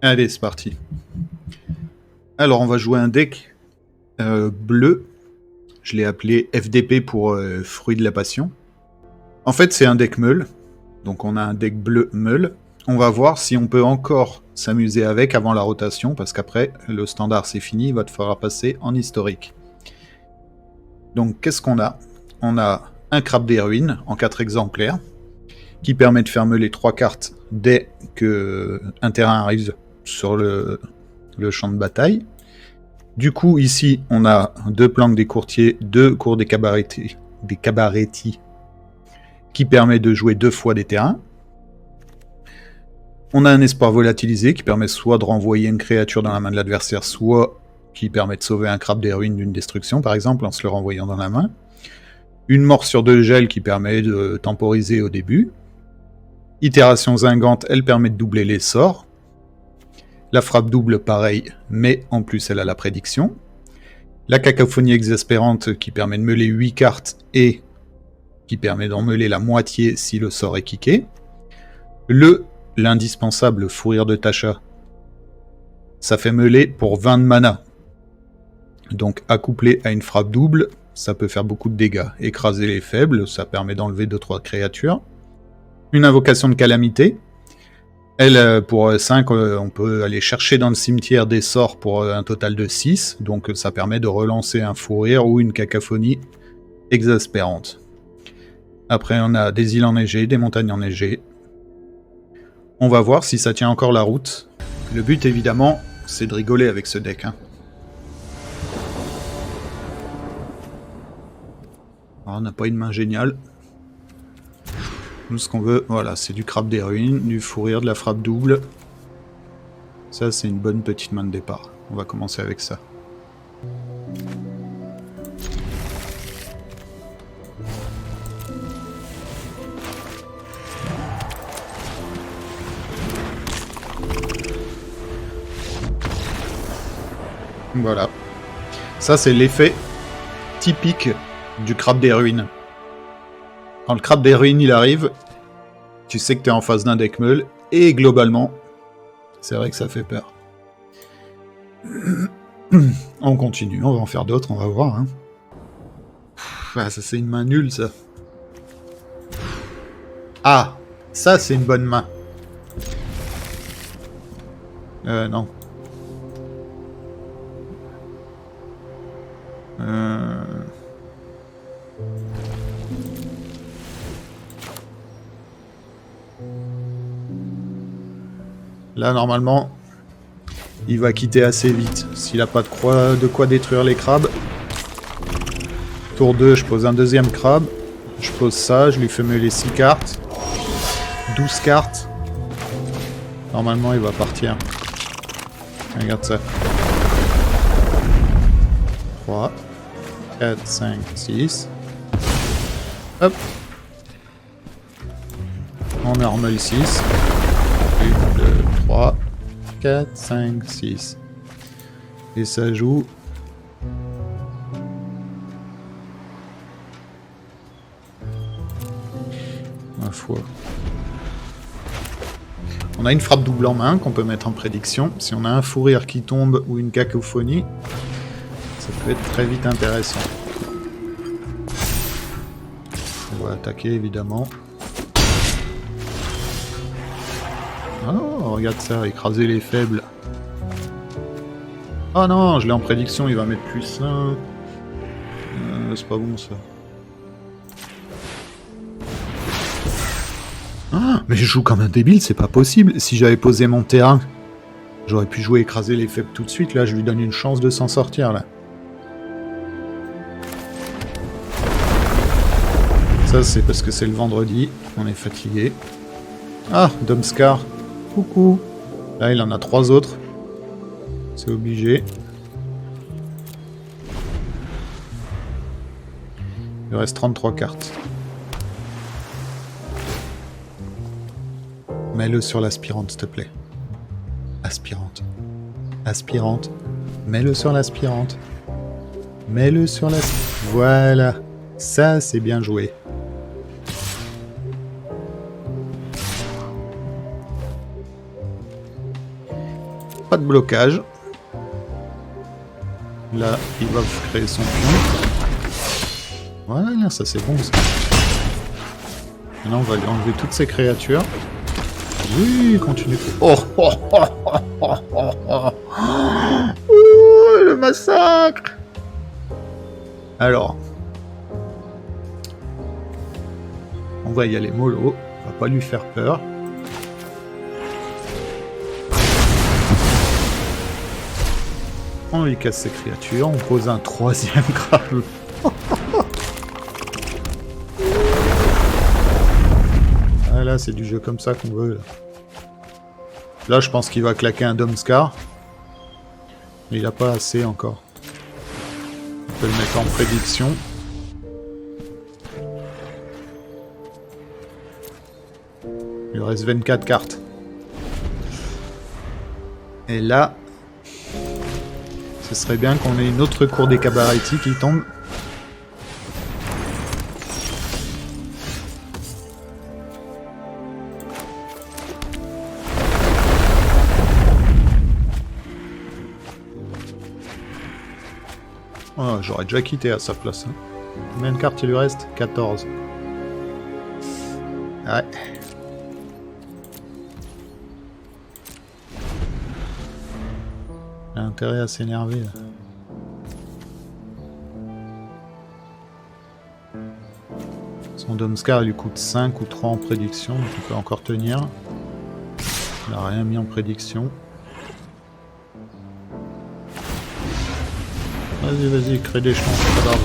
Allez, c'est parti. Alors, on va jouer un deck bleu. Je l'ai appelé FDP pour Fruit de la Passion. En fait, c'est un deck meule. Donc, on a un deck bleu meule. On va voir si on peut encore s'amuser avec avant la rotation, parce qu'après, le standard c'est fini, il va te falloir passer en historique. Donc, qu'est-ce qu'on a? On a un Crabe des Ruines en 4 exemplaires, qui permet de faire meuler 3 cartes dès qu'un terrain arrive sur le champ de bataille. Du coup, ici, on a 2 planques des courtiers, 2 cours des cabarettis, qui permet de jouer 2 fois des terrains. On a un espoir volatilisé qui permet soit de renvoyer une créature dans la main de l'adversaire, soit qui permet de sauver un Crabe des Ruines d'une destruction, par exemple, en se le renvoyant dans la main. Une morsure de gel qui permet de temporiser au début. Itération zingante, elle permet de doubler les sorts. La frappe double, pareil, mais en plus elle a la prédiction. La cacophonie exaspérante qui permet de meuler 8 cartes et qui permet d'en meuler la moitié si le sort est kické. L'indispensable Fou Rire de Tasha, ça fait meuler pour 20 de mana. Donc accouplé à une frappe double, ça peut faire beaucoup de dégâts. Écraser les faibles, ça permet d'enlever 2-3 créatures. Une invocation de calamité. Elle, pour 5, on peut aller chercher dans le cimetière des sorts pour un total de 6, donc ça permet de relancer un fou rire ou une cacophonie exaspérante. Après, on a des îles enneigées, des montagnes enneigées. On va voir si ça tient encore la route. Le but, évidemment, c'est de rigoler avec ce deck. Alors, on n'a pas une main géniale. Nous, ce qu'on veut, voilà, c'est du Crabe des Ruines, du Fou Rire, de la frappe double. Ça, c'est une bonne petite main de départ. On va commencer avec ça. Voilà. Ça, c'est l'effet typique du Crabe des Ruines. Quand le Crabe des Ruines il arrive, tu sais que tu es en face d'un deck meule, et globalement, c'est vrai que ça fait peur. On continue, on va en faire d'autres, on va voir. Hein. Ah, ça c'est une main nulle, ça. Ah, ça c'est une bonne main. Non. Là, normalement, il va quitter assez vite. S'il n'a pas de quoi détruire les crabes. Tour 2, je pose un deuxième crabe. Je pose ça, je lui fais meuler 6 cartes. 12 cartes. Normalement, il va partir. Regarde ça. 3, 4, 5, 6. Hop. On en remeule 6. 1, 2, 3, 4, 5, 6. Et ça joue. Ma foi. On a une frappe double en main qu'on peut mettre en prédiction. Si on a un fou rire qui tombe ou une cacophonie, ça peut être très vite intéressant. On va attaquer évidemment. Oh, regarde ça, écraser les faibles. Oh non, je l'ai en prédiction, il va mettre plus 1. C'est pas bon ça. Ah, mais je joue comme un débile, c'est pas possible. Si j'avais posé mon terrain, j'aurais pu jouer écraser les faibles tout de suite. Là, je lui donne une chance de s'en sortir, là. Ça, c'est parce que c'est le vendredi. On est fatigué. Ah, Domskar. Coucou. Là, il en a 3 autres. C'est obligé. Il reste 33 cartes. Mets-le sur l'aspirante, s'il te plaît. Aspirante. Aspirante. Mets-le sur l'aspirante. Mets-le sur l'aspirante. Voilà. Ça, c'est bien joué. Pas de blocage. Là, il va créer son pion. Voilà, ça c'est bon ça. Maintenant, on va lui enlever toutes ces créatures. Oui, continue. Oh, oh, oh, oh, oh, oh, oh. Oh, le massacre. Alors. On va y aller mollo. On va pas lui faire peur. On lui casse ses créatures. On pose un troisième grave. Ah là, c'est du jeu comme ça qu'on veut. Là, je pense qu'il va claquer un Domskar. Mais il n'a pas assez encore. On peut le mettre en prédiction. Il lui reste 24 cartes. Et là, ce serait bien qu'on ait une autre cour des Cabaretti qui tombe. Oh, j'aurais déjà quitté à sa place. Hein. Combien de cartes il lui reste? 14. Ouais. Il a intérêt à s'énerver. Son Domskar lui coûte 5 ou 3 en prédiction, donc il peut encore tenir. Il n'a rien mis en prédiction. Vas-y, vas-y, crée des champs, c'est pas grave.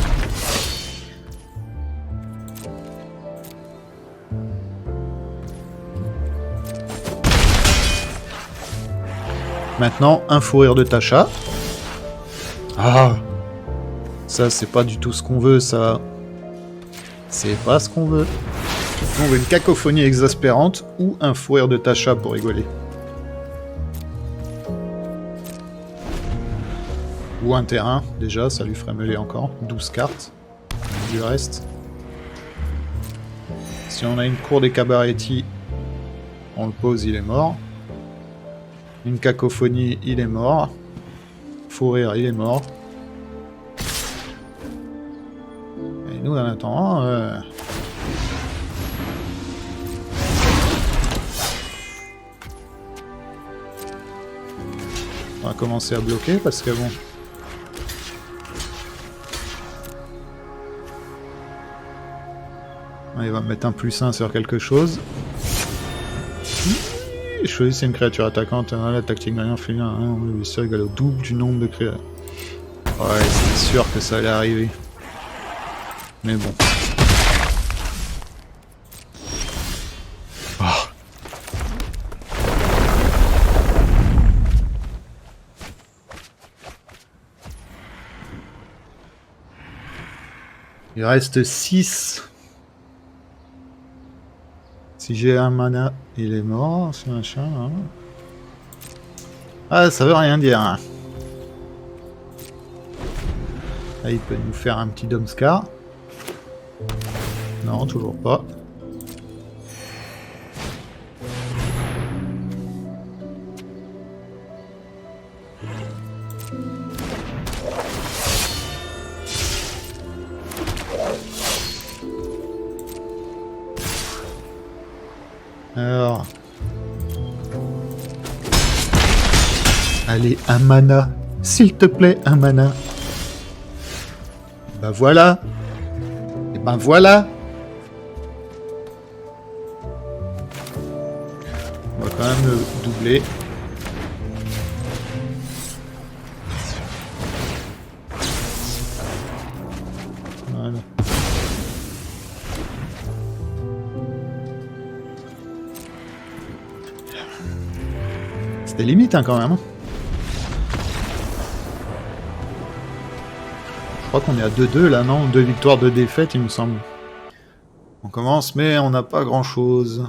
Maintenant, un fou rire de Tasha. Ah, ça, c'est pas du tout ce qu'on veut, ça. C'est pas ce qu'on veut. On veut une cacophonie exaspérante ou un fou rire de Tasha pour rigoler. Ou un terrain, déjà, ça lui ferait mêler encore. 12 cartes. Du reste. Si on a une cour des Cabaretti, on le pose, il est mort. Une cacophonie, il est mort. Fou rire, il est mort. Et nous, en attendant... on va commencer à bloquer parce que bon... Il va me mettre un +1 sur quelque chose. Choisissez une créature attaquante. La tactique gagnant fait bien. Oui, c'est égal au double du nombre de créatures. Ouais, c'est sûr que ça allait arriver. Mais bon. Oh. Il reste 6. Si j'ai un mana, il est mort, ce machin. Hein. Ah, ça veut rien dire. Hein. Là, il peut nous faire un petit Domskar. Non, toujours pas. Alors... Allez, un mana. S'il te plaît, un mana. Ben voilà. Et ben voilà. On va quand même le doubler. Voilà. C'était limite hein, quand même. Je crois qu'on est à 2-2 là, non? 2 victoires, 2 défaites, il me semble. On commence, mais on n'a pas grand chose.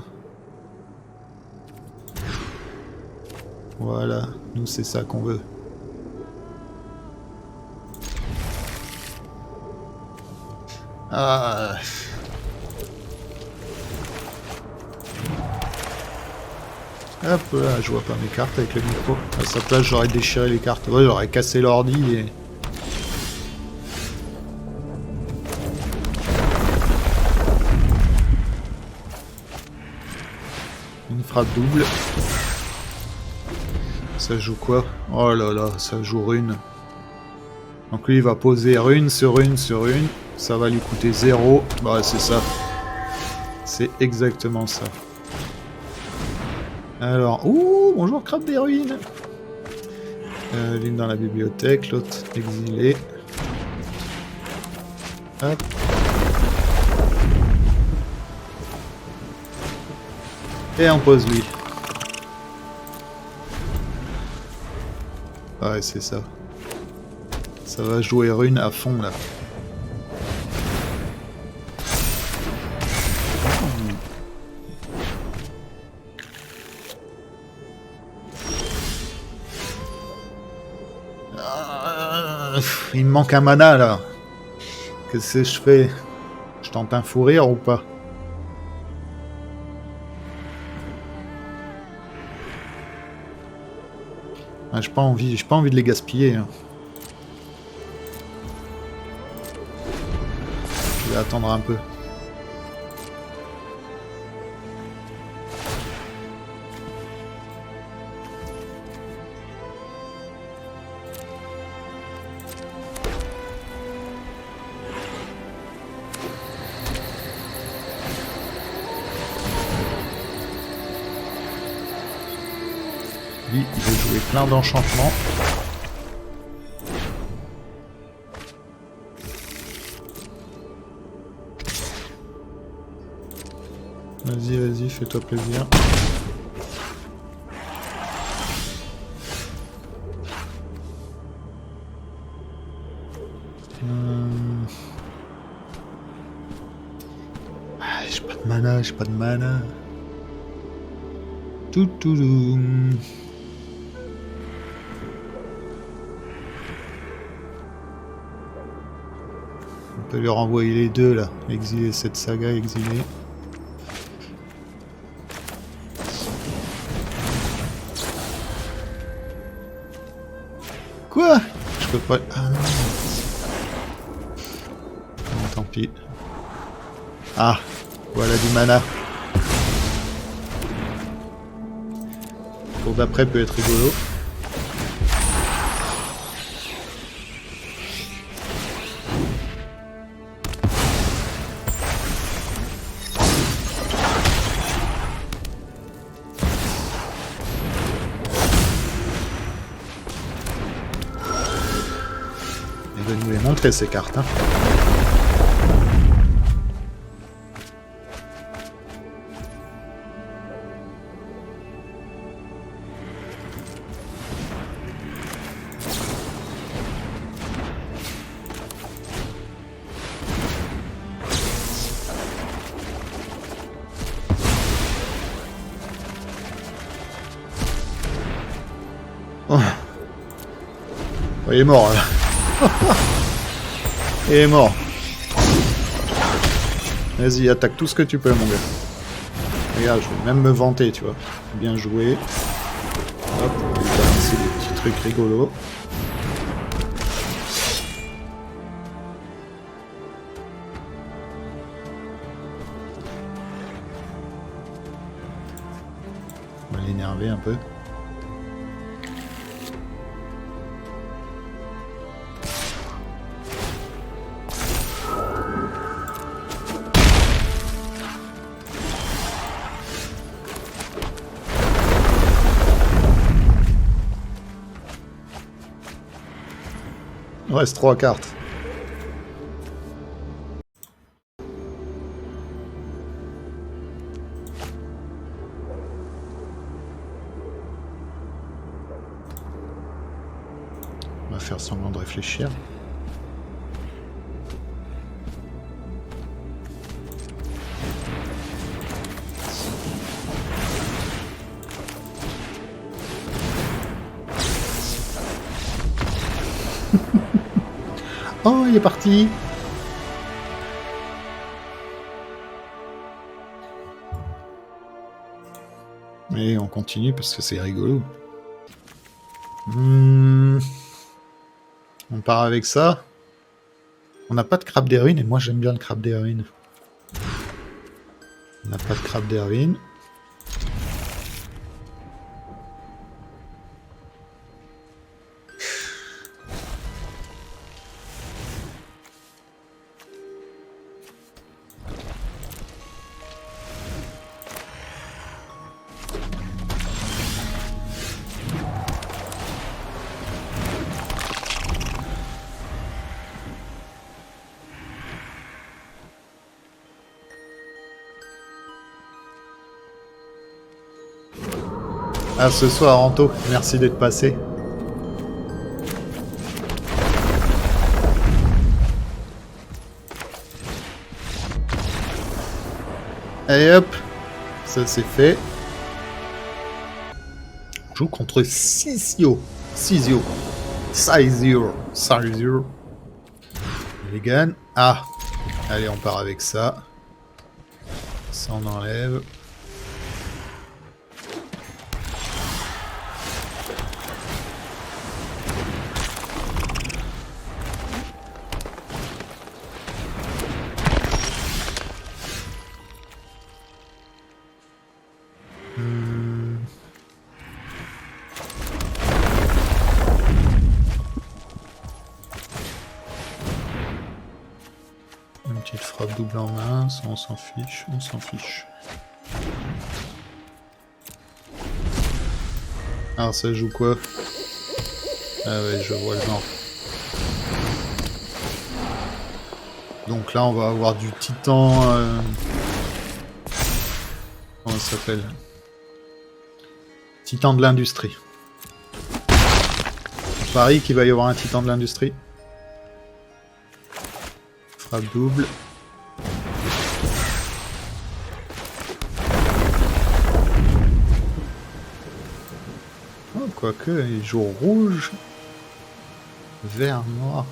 Voilà, nous c'est ça qu'on veut. Ah. Hop là, je vois pas mes cartes avec le micro. À sa place, j'aurais déchiré les cartes. Ouais, j'aurais cassé l'ordi et... Une frappe double. Ça joue quoi? Oh là là, ça joue rune. Donc lui, il va poser rune sur rune sur rune. Ça va lui coûter 0. Bah, c'est ça. C'est exactement ça. Alors, ouh, bonjour crabe des ruines. L'une dans la bibliothèque, l'autre exilée. Hop. Et on pose lui. Ouais, c'est ça. Ça va jouer rune à fond là. Il me manque un mana là. Qu'est-ce que je fais? Je tente un fou rire ou pas? Ah, j'ai pas envie de les gaspiller. Hein. Je vais attendre un peu. Lui, il veut jouer plein d'enchantements. Vas-y, vas-y, fais-toi plaisir. Ah, j'ai pas de mana, j'ai pas de mana. Toutoudou. On peut lui renvoyer les deux là. Exiler cette saga, exilée. Quoi? Je peux pas... Ah non. Bon, tant pis. Ah, voilà du mana. Le tour d'après peut être rigolo. Il va nous les montrer ces cartes. Hein. Oh. Oh, il est mort là. Il est mort. Vas-y, attaque tout ce que tu peux, mon gars. Regarde, je vais même me vanter, tu vois. Bien joué. Hop, on va balancer des petits trucs rigolos. On va l'énerver un peu. Il reste 3 cartes. On va faire semblant de réfléchir. Oh, il est parti. Et on continue parce que c'est rigolo. On part avec ça. On n'a pas de crabe des ruines et moi j'aime bien le crabe des ruines. On n'a pas de crabe des ruines. À ce soir, Anto. Merci d'être passé. Allez hop, ça c'est fait. On joue contre Sizio. Sizio. Les gars. Ah. Allez, on part avec ça. Ça on enlève. Une petite frappe double en main, ça on s'en fiche, on s'en fiche. Alors ça joue quoi? Ah ouais, je vois le genre. Donc là on va avoir du titan... Comment ça s'appelle? Titan de l'industrie. Je parie qu'il va y avoir un titan de l'industrie. Frappe double. Oh, quoique, il joue rouge. Vert, noir.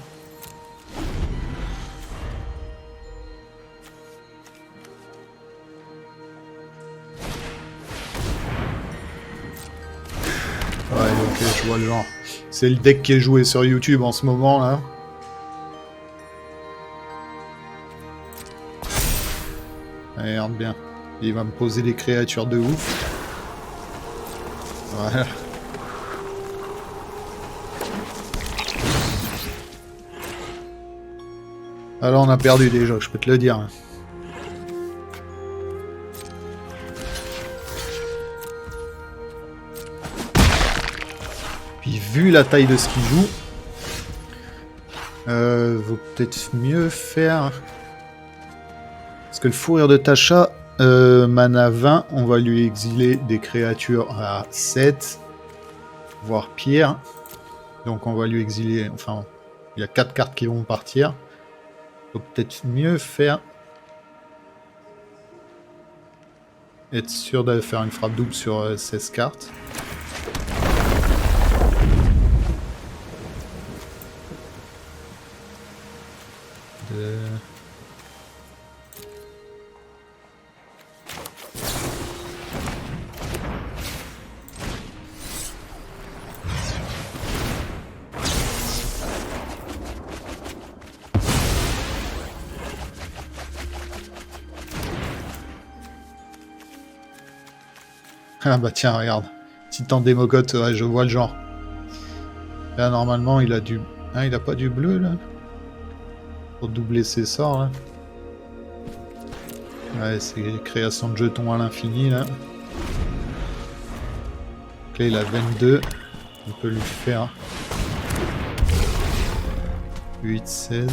Ouais, ok, je vois le genre. C'est le deck qui est joué sur YouTube en ce moment, là. Allez, regarde bien. Il va me poser des créatures de ouf. Voilà. Alors on a perdu déjà, je peux te le dire. Puis vu la taille de ce qu'il joue, vaut peut-être mieux faire... Parce que le fou rire de Tasha, mana 20, on va lui exiler des créatures à 7, voire pire. Donc on va lui exiler... Enfin, il y a 4 cartes qui vont partir. Faut peut-être mieux faire... Être sûr de faire une frappe double sur 16 cartes. Ah bah tiens, regarde. Titan Démogote, ouais, je vois le genre. Là, normalement, il a du... Ah, il a pas du bleu, là? Pour doubler ses sorts, là. Ouais, c'est création de jetons à l'infini, là. Donc là, il a 22. On peut lui faire... 8, 16...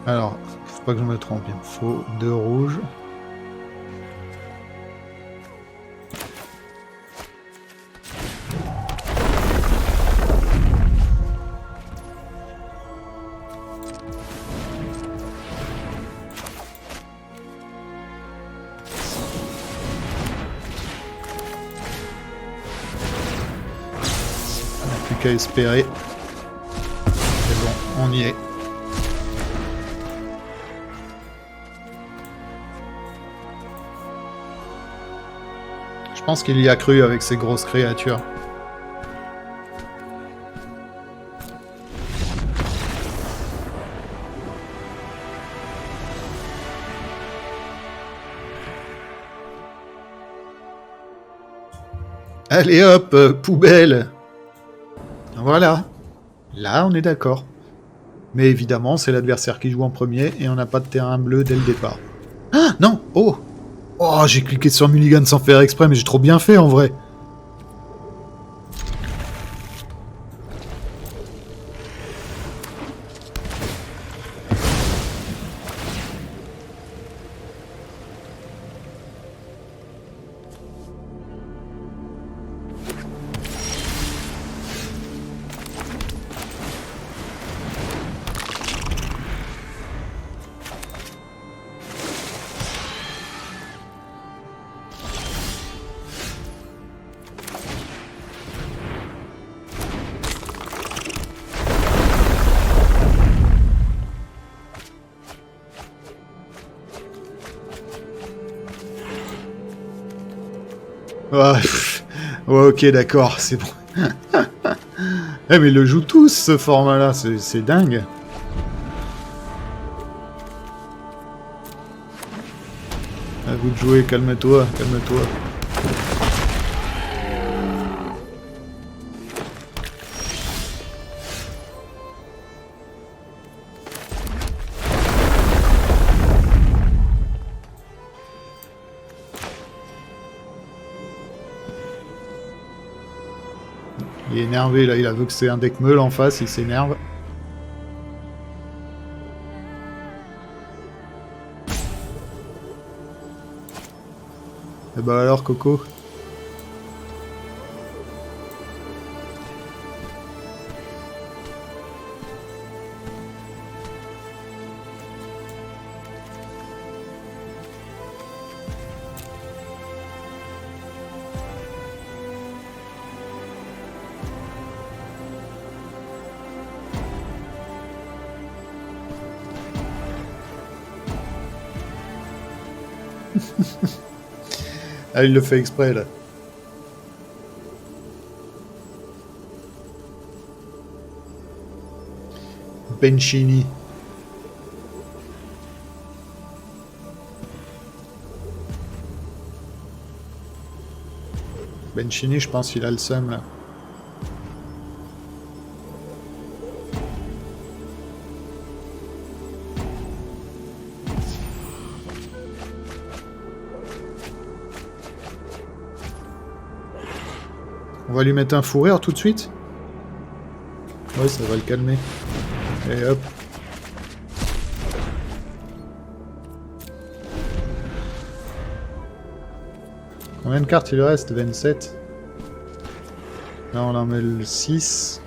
Alors, faut pas que je me trompe, il me faut 2 rouges. qu'à espérer. C'est bon, on y est. Je pense qu'il y a cru avec ces grosses créatures. Allez hop, poubelle. Voilà. Là, on est d'accord. Mais évidemment, c'est l'adversaire qui joue en premier et on n'a pas de terrain bleu dès le départ. Ah non. Oh. Oh, j'ai cliqué sur Mulligan sans faire exprès, mais j'ai trop bien fait en vrai. Ouais, ouais, ok, d'accord, c'est bon. Eh, mais ils le jouent tous, ce format-là, c'est dingue. À vous de jouer, calme-toi, calme-toi. Il est énervé, là, il a vu que c'est un deck meule en face, il s'énerve. Et bah alors, Coco? Ah, il le fait exprès, là. Benchini. Benchini, je pense qu'il a le seum, là. On va lui mettre un fou rire tout de suite. Ouais, ça va le calmer. Et hop. Combien de cartes il reste? 27. Là, on en met le 6.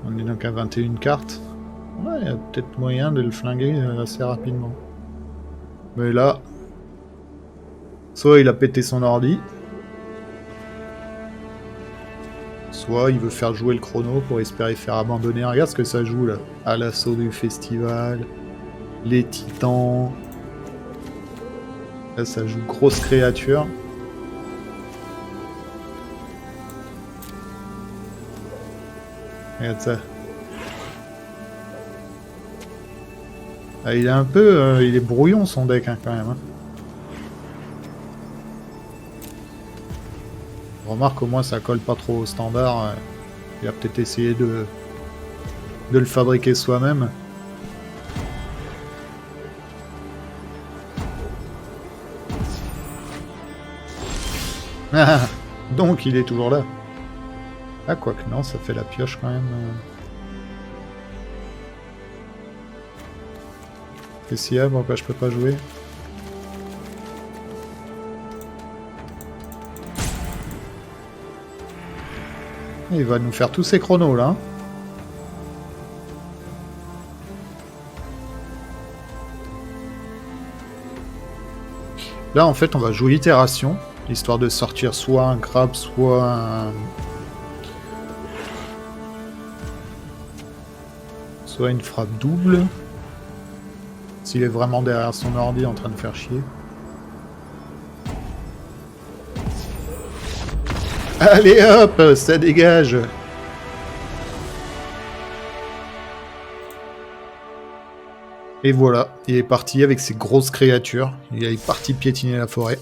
On est donc à 21 cartes. Ouais, il y a peut-être moyen de le flinguer assez rapidement. Mais là... Soit il a pété son ordi... Soit il veut faire jouer le chrono pour espérer faire abandonner. Regarde ce que ça joue là. À l'assaut du festival. Les titans. Là ça joue grosse créature. Regarde ça. Ah, il est un peu... il est brouillon son deck hein, quand même. Hein. Remarque au moins ça colle pas trop au standard. Il a peut-être essayé de le fabriquer soi-même. Ah, donc il est toujours là. Ah quoique non, ça fait la pioche quand même. Qu'est-ce qu'il y a? Pourquoi je peux pas jouer? Il va nous faire tous ces chronos là. Là en fait on va jouer itération, histoire de sortir soit un crabe, soit Soit une frappe double. S'il est vraiment derrière son ordi en train de faire chier. Allez hop, ça dégage. Et voilà, il est parti avec ses grosses créatures. Il est parti piétiner la forêt.